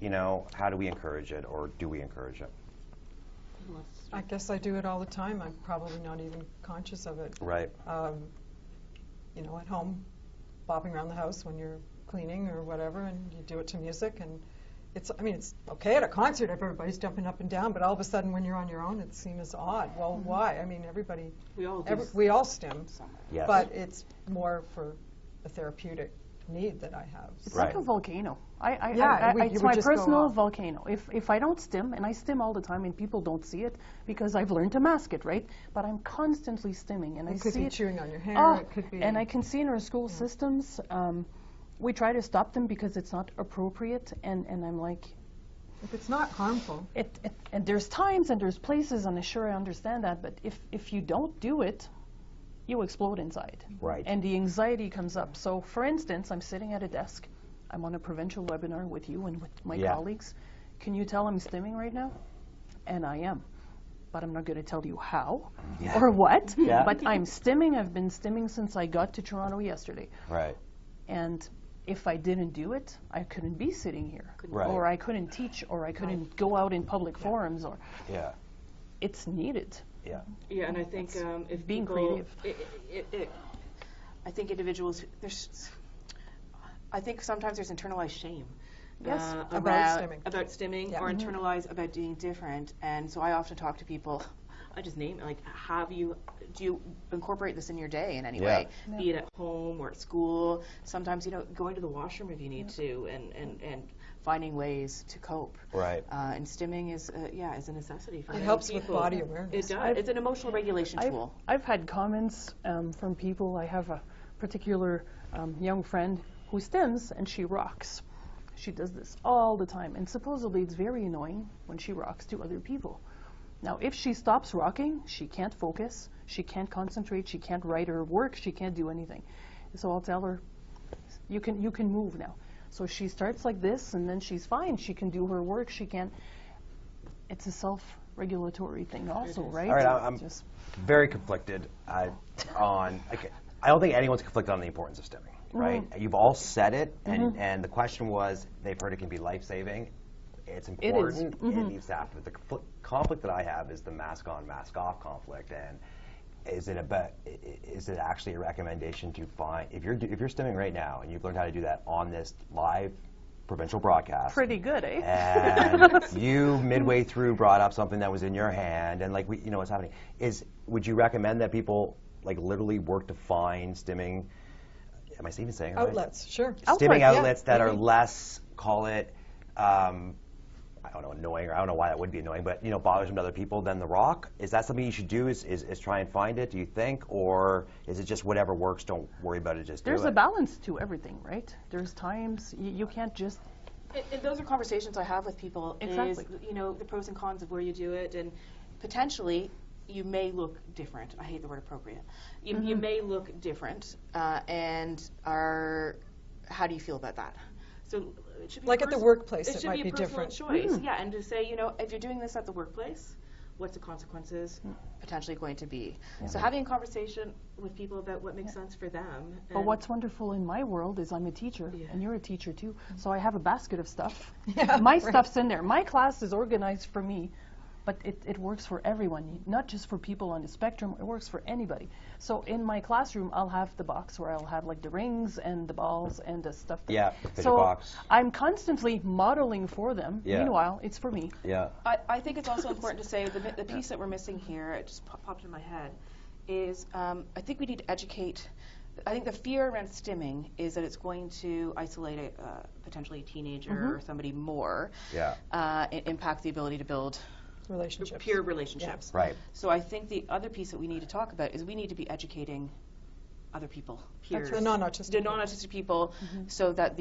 how do we encourage it, or do we encourage it? I guess I do it all the time. I'm probably not even conscious of it. Right. At home, bopping around the house when you're cleaning or whatever, and you do it to music, and it's okay at a concert if everybody's jumping up and down, but all of a sudden when you're on your own, it seems odd. Well, why? I mean, we all stim, yes. But it's more for a therapeutic need that I have. It's like a volcano. It's would my just go personal off. volcano. If I don't stim, and I stim all the time, and people don't see it because I've learned to mask it, right? But I'm constantly stimming, and I see it. It could be chewing on your hair. It could be. And I can see in our school systems, we try to stop them because it's not appropriate, and I'm like, if it's not harmful. And there's times and there's places, and I understand that, but if you don't do it, you explode inside. Right. And the anxiety comes up. So, for instance, I'm sitting at a desk. I'm on a provincial webinar with you and with my colleagues. Can you tell I'm stimming right now? And I am. But I'm not going to tell you how or what. Yeah. But I'm stimming. I've been stimming since I got to Toronto yesterday. Right. And if I didn't do it, I couldn't be sitting here. Right. Or I couldn't teach, or I couldn't go out in public forums. Or it's needed. Yeah. Yeah, and I think if being people, creative. I think individuals, I think sometimes there's internalized shame. Yes, about stimming or internalized about being different. And so I often talk to people, I just name it, like, do you incorporate this in your day in any way? Yeah. Be it at home or at school, sometimes, going to the washroom if you need to, and finding ways to cope. Right. And stimming is a necessity for many helps people. with body awareness. It does. It's an emotional regulation tool. I've had comments from people. I have a particular young friend who stims, and she rocks. She does this all the time, and supposedly it's very annoying when she rocks to other people. Now, if she stops rocking, she can't focus, she can't concentrate, she can't write her work, she can't do anything. So I'll tell her, you can move now. So she starts like this, and then she's fine. She can do her work. She can. It's a self-regulatory thing, also, right? All right, I'm very conflicted I don't think anyone's conflicted on the importance of stimming, right? You've all said it, and the question was, they've heard it can be life-saving. It's important. It needs to happen. The conflict that I have is the mask-on, mask-off conflict, and is it actually a recommendation to find, if you're stimming right now and you've learned how to do that on this live provincial broadcast. Pretty good, eh? And you midway through brought up something that was in your hand, and what's happening would you recommend that people literally work to find stimming? Am I even saying it right? Outlets, sure. Stimming outlets that are less, call it, I don't know, annoying, or I don't know why that would be annoying, but bothersome to other people than the rock. Is that something you should do? Is try and find it? Do you think, or is it just whatever works? Don't worry about it. Just There's do it. a balance to everything, right? There's times you can't just. And those are conversations I have with people. Exactly. Is, the pros and cons of where you do it, and potentially you may look different. I hate the word appropriate. You may look different, and how do you feel about that? So it should be at the workplace, it might be a personal different. choice, and to say, if you're doing this at the workplace, what's the consequences potentially going to be? Yeah. So having a conversation with people about what makes sense for them. But what's wonderful in my world is I'm a teacher, and you're a teacher too. So I have a basket of stuff. My stuff's in there. My class is organized for me, but it works for everyone, not just for people on the spectrum. It works for anybody. So in my classroom, I'll have the box where I'll have the rings and the balls and the stuff. The so box. I'm constantly modeling for them. Yeah. Meanwhile, it's for me. Yeah. I think it's also important to say the piece that we're missing here, it just popped in my head, is I think we need to educate I think the fear around stimming is that it's going to isolate potentially a teenager or somebody more, impact the ability to build Relationships. peer relationships. Right. So I think the other piece that we need to talk about is we need to be educating other people, peers, The non-autistic people, so that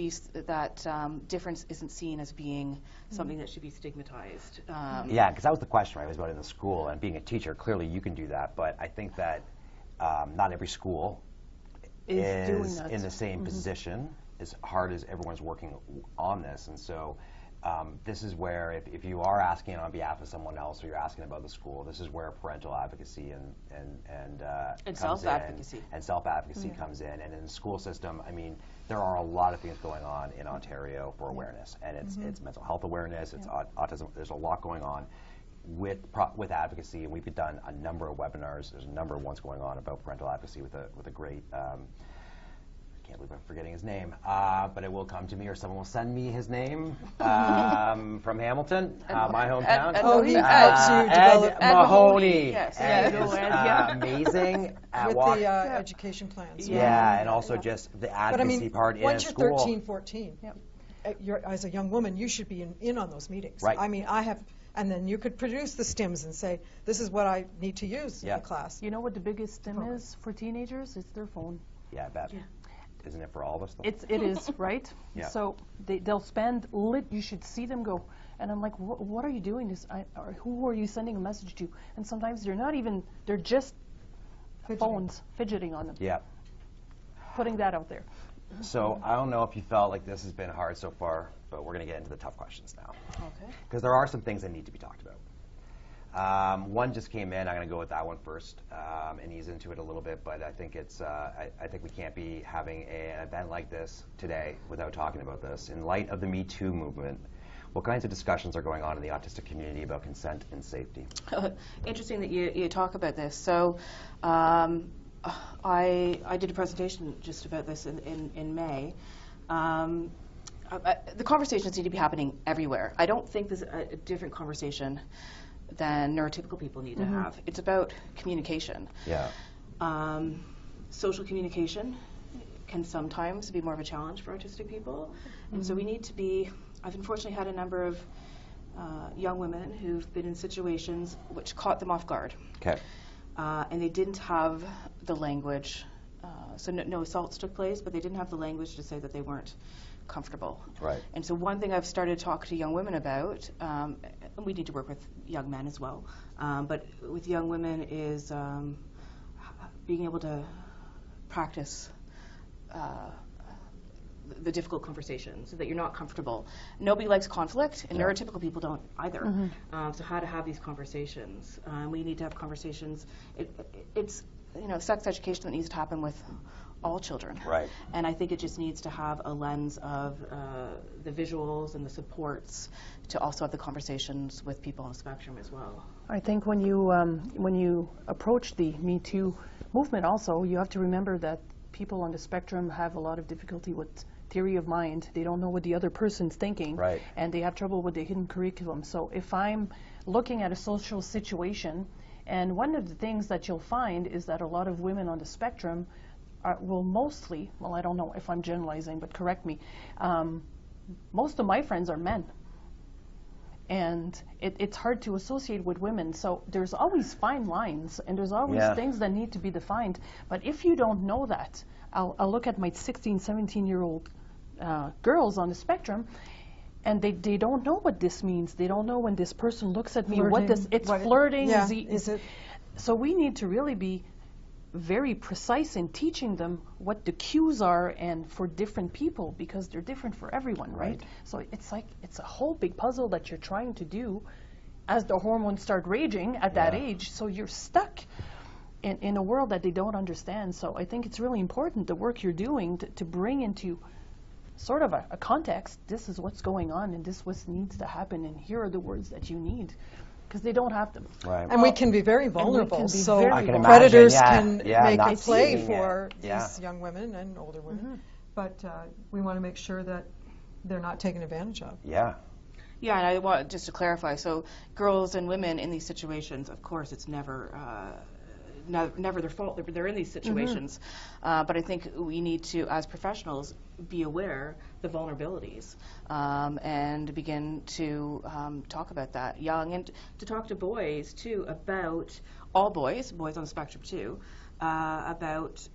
difference isn't seen as being something that should be stigmatized. Yeah, because that was the question, right? It was about in the school, and being a teacher, clearly you can do that, but I think that not every school is in the same position as hard as everyone's working on this. And so this is where if you are asking on behalf of someone else or you're asking about the school, this is where parental advocacy and self-advocacy comes in. And in the school system, I mean, there are a lot of things going on in Ontario for awareness, and it's mental health awareness, it's autism. There's a lot going on with advocacy, and we've done a number of webinars. There's a number of ones going on about parental advocacy with a great. I can't believe I'm forgetting his name, but it will come to me, or someone will send me his name from Hamilton, my hometown. He helps you develop Ed Mahoney. Yes. Ed is amazing at with the education plans. Yeah, and also just the advocacy part in once school. you're 13, 14, as a young woman, you should be in on those meetings. Right. I mean, and then you could produce the stims and say, this is what I need to use in the class. You know what the biggest stim is for teenagers? It's their phone. Yeah, I bet. Yeah. Isn't it for all of us? It is, right? Yeah. So they'll spend you should see them go. And I'm like, what are you doing? Or who are you sending a message to? And sometimes they're just phones fidgeting on them. Yeah. Putting that out there. So I don't know if you felt like this has been hard so far, but we're going to get into the tough questions now. Okay. Because there are some things that need to be talked about. One just came in. I'm going to go with that one first and ease into it a little bit. But I think I think we can't be having an event like this today without talking about this. In light of the Me Too movement, what kinds of discussions are going on in the autistic community about consent and safety? Interesting that you talk about this. So I did a presentation just about this in May. The conversations need to be happening everywhere. I don't think there's a different conversation than neurotypical people need to have. It's about communication. Yeah. Social communication can sometimes be more of a challenge for autistic people. And so we need to be, I've unfortunately had a number of young women who've been in situations which caught them off guard. Okay. And they didn't have the language, so no assaults took place, but they didn't have the language to say that they weren't comfortable. Right. And so one thing I've started to talk to young women about, and we need to work with young men as well, but with young women is being able to practice the difficult conversations so that you're not comfortable. Nobody likes conflict, and neurotypical people don't either. So how to have these conversations. We need to have conversations. It's sex education that needs to happen with all children. Right. And I think it just needs to have a lens of the visuals and the supports to also have the conversations with people on the spectrum as well. I think when you approach the Me Too movement also, you have to remember that people on the spectrum have a lot of difficulty with theory of mind. They don't know what the other person's thinking. Right. And they have trouble with the hidden curriculum. So if I'm looking at a social situation, and one of the things that you'll find is that a lot of women on the spectrum will mostly, well, I don't know if I'm generalizing, but correct me, most of my friends are men. And it's hard to associate with women. So there's always fine lines, and there's always things that need to be defined. But if you don't know that, I'll look at my 16, 17-year-old girls on the spectrum, and they don't know what this means. They don't know when this person looks at me, flirting. So we need to really be very precise in teaching them what the cues are and for different people, because they're different for everyone, right? So it's a whole big puzzle that you're trying to do as the hormones start raging at that age. So you're stuck in a world that they don't understand. So I think it's really important, the work you're doing, to bring into sort of a context. This is what's going on, and this is what needs to happen, and here are the words that you need. Because they don't have them. Right. And we can be very vulnerable, so predators can make a play seeing for these young women and older women. But we want to make sure that they're not taken advantage of. Yeah. Yeah, and I want just to clarify, so girls and women in these situations, of course, it's never never their fault. They're in these situations. But I think we need to, as professionals, be aware the vulnerabilities and begin to talk about that young, and to talk to boys too about all boys on the spectrum too, about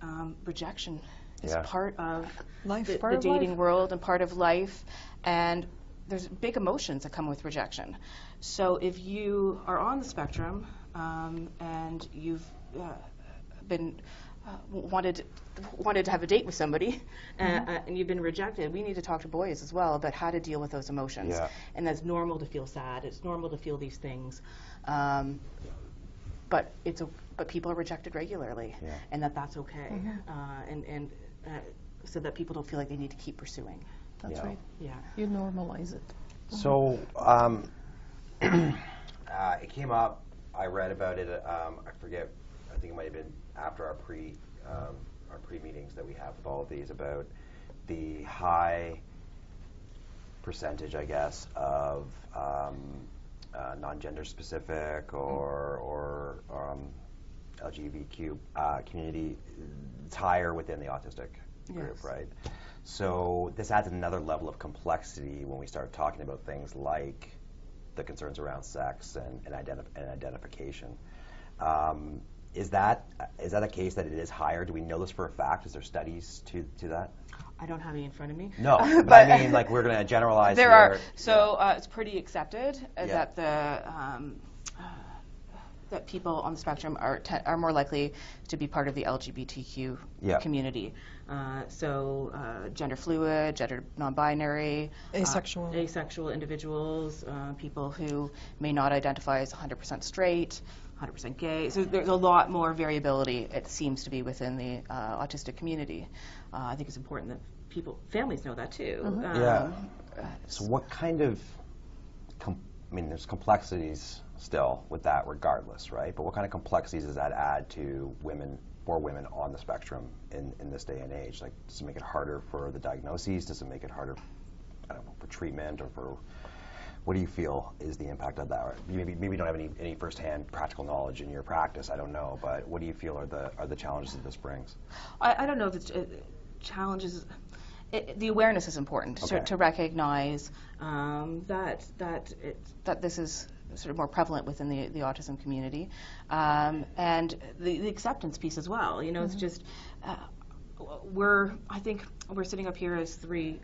rejection is part of Life. the dating world and part of life, and there's big emotions that come with rejection. So if you are on the spectrum and you've been wanted to have a date with somebody and you've been rejected, we need to talk to boys as well about how to deal with those emotions. Yeah. And that's normal to feel sad. It's normal to feel these things. But people are rejected regularly, and that's okay. And so that people don't feel like they need to keep pursuing. That's right. Yeah. You normalize it. So it came up. I read about it. I forget. I think it might have been after our pre meetings that we have with all of these, about the high percentage, I guess, of non-gender specific or LGBTQ community. It's higher within the autistic group, right? So this adds another level of complexity when we start talking about things like the concerns around sex and identification. Is that a case that it is higher? Do we know this for a fact? Is there studies to that? I don't have any in front of me. No, but I mean, like, we're going to generalize there here. Are. So it's pretty accepted that that people on the spectrum are more likely to be part of the LGBTQ community. So gender fluid, gender non-binary, asexual individuals, people who may not identify as 100% straight, 100% gay. So there's a lot more variability, it seems to be, within the autistic community. I think it's important that families know that too. So what kind of, there's complexities still with that regardless, right? But what kind of complexities does that add to more women on the spectrum in this day and age? Like, does it make it harder for the diagnoses? Does it make it harder, I don't know, for treatment, or for, what do you feel is the impact of that? Or maybe you don't have any firsthand practical knowledge in your practice, I don't know, but what do you feel are the challenges that this brings? I don't know if the challenges. The awareness is important to recognize that this is sort of more prevalent within the autism community, and the acceptance piece as well. You know, it's just I think we're sitting up here as three,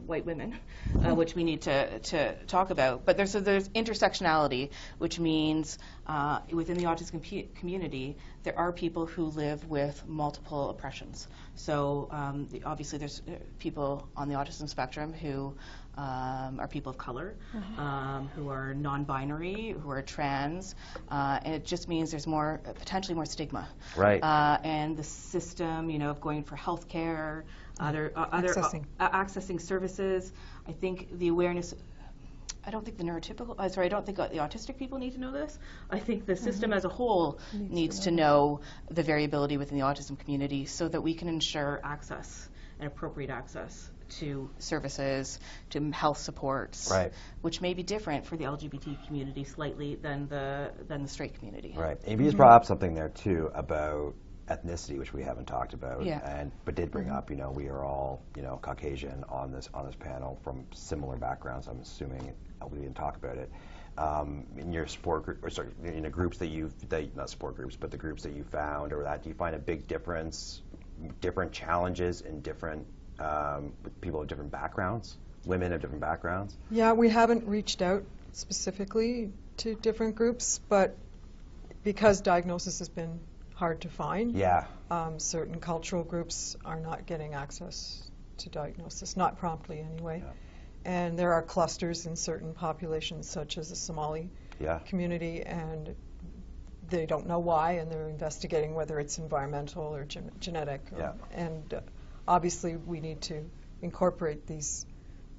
white women, which we need to talk about. But there's intersectionality, which means within the autism community, there are people who live with multiple oppressions. So obviously there's people on the autism spectrum who are people of color, who are non-binary, who are trans, and it just means there's potentially more stigma. Right. And the system, of going for health care, accessing services. I think the awareness, I don't think the autistic people need to know this. I think the system as a whole needs to know the variability within the autism community so that we can ensure access and appropriate access to services, to health supports, which may be different for the LGBT community slightly than the straight community. Right. Amy has brought up something there too about ethnicity, which we haven't talked about, but did bring up. We are all Caucasian on this panel from similar backgrounds. I'm assuming we didn't talk about it. In your support group, in the groups not support groups, but the groups that you found, or that, do you find a big difference, different challenges in different with people of different backgrounds, women of different backgrounds? Yeah, we haven't reached out specifically to different groups, but because diagnosis has been hard to find, certain cultural groups are not getting access to diagnosis, not promptly anyway. And there are clusters in certain populations, such as the Somali community, and they don't know why, and they're investigating whether it's environmental or genetic. And obviously we need to incorporate these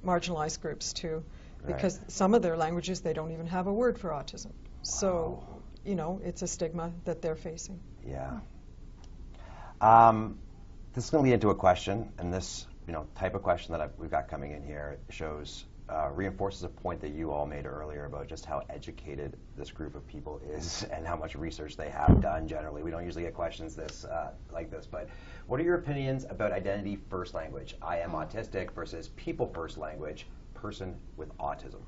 marginalized groups too, because some of their languages, they don't even have a word for autism. So, it's a stigma that they're facing. Yeah. This is going to lead into a question, and this type of question that we've got coming in here shows reinforces a point that you all made earlier about just how educated this group of people is and how much research they have done generally. We don't usually get questions like this, but what are your opinions about identity first language? I am autistic versus people first language, person with autism.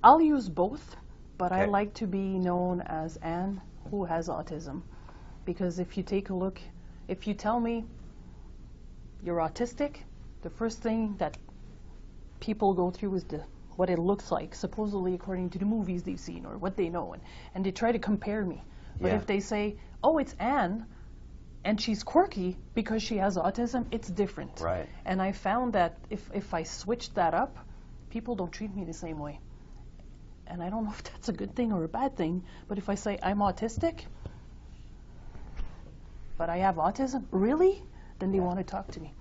I'll use both, but I Okay. like to be known as Anne who has autism. Because if you take a look, if you tell me you're autistic, the first thing that people go through is what it looks like, supposedly according to the movies they've seen or what they know, and they try to compare me. But Yeah. if they say, oh, it's Anne, and she's quirky because she has autism, it's different. Right. And I found that if I switched that up, people don't treat me the same way. And I don't know if that's a good thing or a bad thing, but if I say I'm autistic, but I have autism, really? Then they want to talk to me.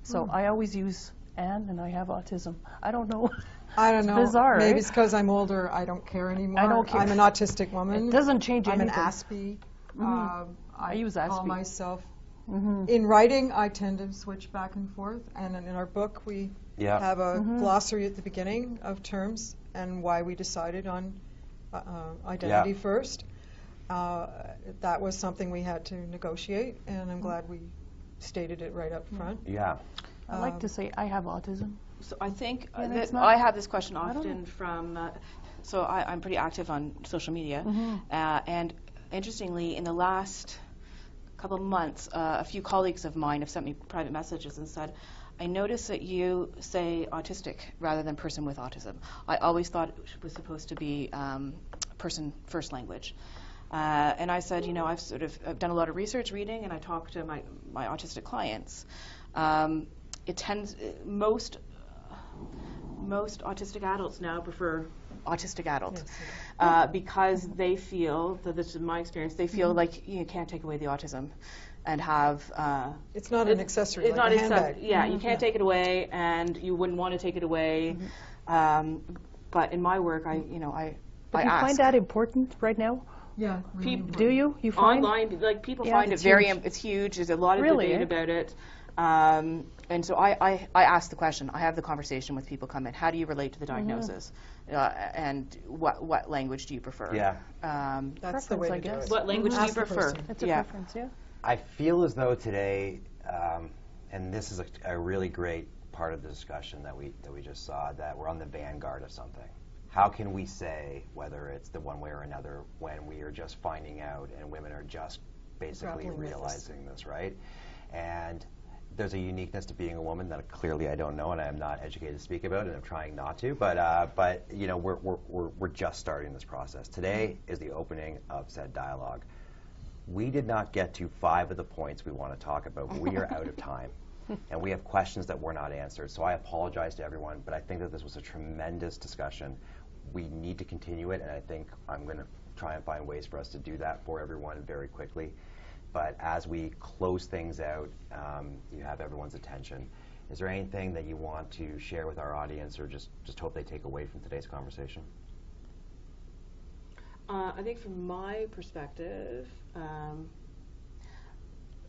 So I always use Anne and I have autism. I don't know. I don't It's know. bizarre, Maybe right? it's because I'm older. I don't care anymore. I don't care. I'm an autistic woman. It doesn't change I'm anything. an Aspie. I use call Aspie. myself. In writing, I tend to switch back and forth. And in our book, we Yeah. have a glossary at the beginning of terms and why we decided on identity first. That was something we had to negotiate, and I'm glad we stated it right up front. Yeah. I like to say I have autism. So I think And that it's not- I have this question don't often from, so I'm pretty active on social media, and interestingly, in the last couple of months, a few colleagues of mine have sent me private messages and said, I notice that you say autistic rather than person with autism. I always thought it was supposed to be person first language. And I said, I've done a lot of research reading, and I talk to my autistic clients. Most autistic adults now prefer autistic adults because they feel, this is my experience, they feel like you can't take away the autism and have... It's not an accessory, it's like not a handbag. you can't take it away, and you wouldn't want to take it away. But in my work, I But you ask. find that important right now? Yeah. Do you? You find? Online, like people Yeah, find it it's very, huge. it's huge. There's a lot of Really, debate eh? about it. And so I ask the question. I have the conversation with people come in. How do you relate to the diagnosis? And what language do you prefer? Yeah. That's the way Preference, to I do guess. it. What language do you Ask the prefer? person. It's a Yeah. preference, yeah. I feel as though today, and this is a really great part of the discussion that we just saw, that we're on the vanguard of something. How can we say whether it's the one way or another when we are just finding out and women are just basically Grappling with this. realizing this, right? And there's a uniqueness to being a woman that clearly I don't know and I am not educated to speak about, and I'm trying not to. But you know, we're just starting this process. Today is the opening of said dialogue. We did not get to 5 of the points we want to talk about, but we are out of time. And we have questions that were not answered. So I apologize to everyone, but I think that this was a tremendous discussion. We need to continue it, and I think I'm going to try and find ways for us to do that for everyone very quickly. But as we close things out, you have everyone's attention. Is there anything that you want to share with our audience, or just hope they take away from today's conversation? I think from my perspective,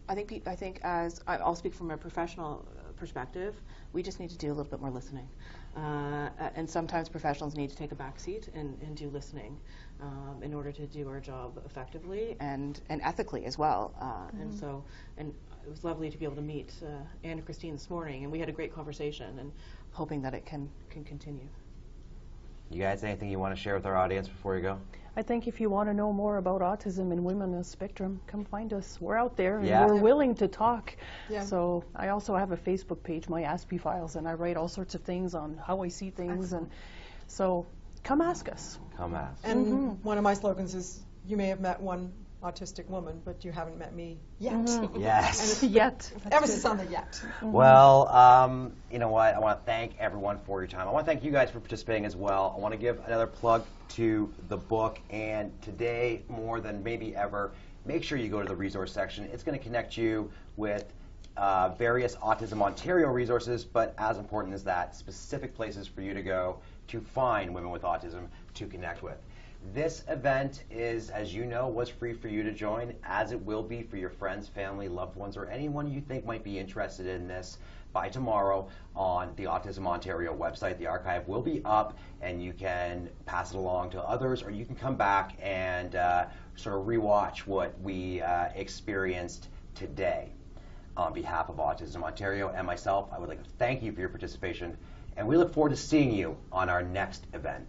I think as I'll speak from a professional perspective, we just need to do a little bit more listening, and sometimes professionals need to take a back seat and do listening in order to do our job effectively and ethically as well. And it was lovely to be able to meet Anne and Christine this morning, and we had a great conversation, and hoping that it can continue. You guys, anything you want to share with our audience before you go? I think if you want to know more about autism and women on the spectrum, come find us. We're out there, and Yeah. we're willing to talk. Yeah. So I also have a Facebook page, my Aspie Files, and I write all sorts of things on how I see things. And so come ask us. Come ask. And one of my slogans is, you may have met one autistic woman, but you haven't met me yet. Yes. Yet. Emphasis on the yet. Well, you know what? I want to thank everyone for your time. I want to thank you guys for participating as well. I want to give another plug to the book. And today, more than maybe ever, make sure you go to the resource section. It's going to connect you with various Autism Ontario resources, but as important as that, specific places for you to go to find women with autism to connect with. This event is, as you know, was free for you to join, as it will be for your friends, family, loved ones, or anyone you think might be interested in this by tomorrow on the Autism Ontario website. The archive will be up, and you can pass it along to others, or you can come back and sort of rewatch what we experienced today. On behalf of Autism Ontario and myself, I would like to thank you for your participation, and we look forward to seeing you on our next event.